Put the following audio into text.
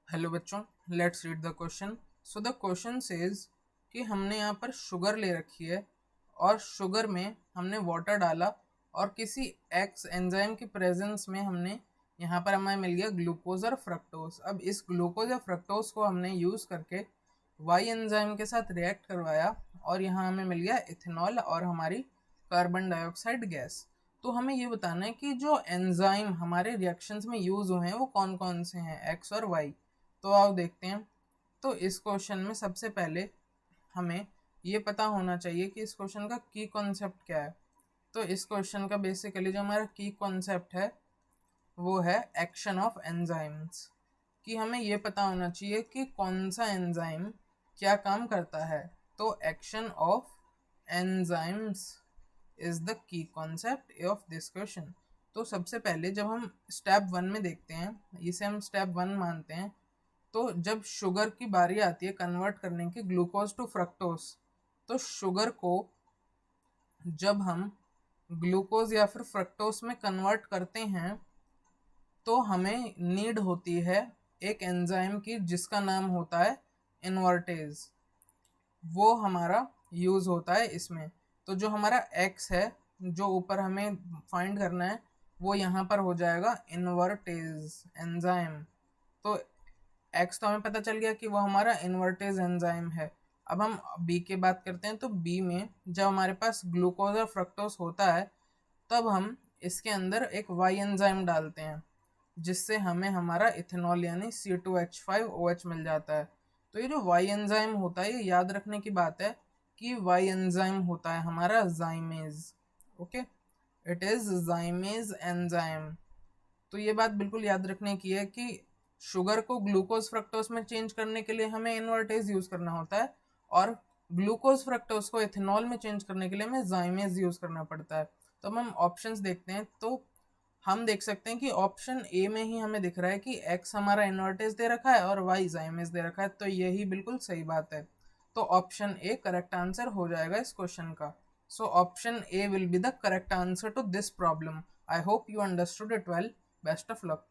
Hello बच्चों, let's read the question. So the question says कि हमने यहाँ पर शुगर ले रखी है और शुगर में हमने वाटर डाला और किसी एक्स एंजाइम की प्रेजेंस में हमने यहाँ पर हमें मिल गया ग्लूकोज और फ्रक्टोज। अब इस ग्लूकोज या फ्रक्टोज को हमने यूज़ करके वाई एंजाइम के साथ रिएक्ट करवाया और यहाँ हमें मिल गया इथेनॉल और हमारी कार्बन डाइऑक्साइड गैस। तो हमें ये बताना है कि जो एंजाइम हमारे रिएक्शंस में यूज़ हुए हैं वो कौन कौन से हैं, एक्स और वाई। तो आओ देखते हैं। तो इस क्वेश्चन में सबसे पहले हमें ये पता होना चाहिए कि इस क्वेश्चन का की कॉन्सेप्ट क्या है। तो इस क्वेश्चन का बेसिकली जो हमारा की कॉन्सेप्ट है वो है एक्शन ऑफ एंजाइम्स। कि हमें ये पता होना चाहिए कि कौन सा एंजाइम क्या काम करता है। तो action of enzymes is the key concept of this question. तो सबसे पहले जब हम स्टेप 1 में देखते हैं, इसे हम स्टेप 1 मानते हैं। तो जब शुगर की बारी आती है कन्वर्ट करने की ग्लूकोज टू फ्रक्टोज, तो शुगर को जब हम ग्लूकोज या फिर फ्रक्टोज में कन्वर्ट करते हैं तो हमें नीड होती है एक एंजाइम की जिसका नाम होता है इन्वर्टेज। वो हमारा यूज़ होता है इसमें। तो जो हमारा एक्स है जो ऊपर हमें फाइंड करना है वो यहाँ पर हो जाएगा इन्वर्टेज एंजाइम। तो एक्स तो हमें पता चल गया कि वो हमारा इन्वर्टेज एंजाइम है। अब हम बी की बात करते हैं। तो बी में जब हमारे पास ग्लूकोज और फ्रक्टोज होता है तब हम इसके अंदर एक वाई एंजाइम डालते हैं जिससे हमें हमारा इथेनॉल यानी C2H5OH मिल जाता है। तो ये जो वाई एंजाइम होता है ये याद रखने की बात है कि वाई एंजाइम होता है हमारा जाइमेज। Okay, it is जाइमेज enzyme. तो ये बात बिल्कुल याद रखने की है कि शुगर को ग्लूकोज फ्रक्टोज में चेंज करने के लिए हमें इन्वर्टेज यूज करना होता है और ग्लूकोज फ्रक्टोज को इथेनॉल में चेंज करने के लिए हमें जाइमेज यूज करना पड़ता है। तो हम ऑप्शंस देखते हैं तो हम देख सकते हैं कि ऑप्शन ए में ही हमें दिख रहा है कि एक्स हमारा इन्वर्टेज दे रखा है और वाई जाइमेज दे रखा है। तो यही बिल्कुल सही बात है। तो ऑप्शन ए करेक्ट आंसर हो जाएगा इस क्वेश्चन का। So option A will be the correct answer to this problem. I hope you understood it well. Best of luck.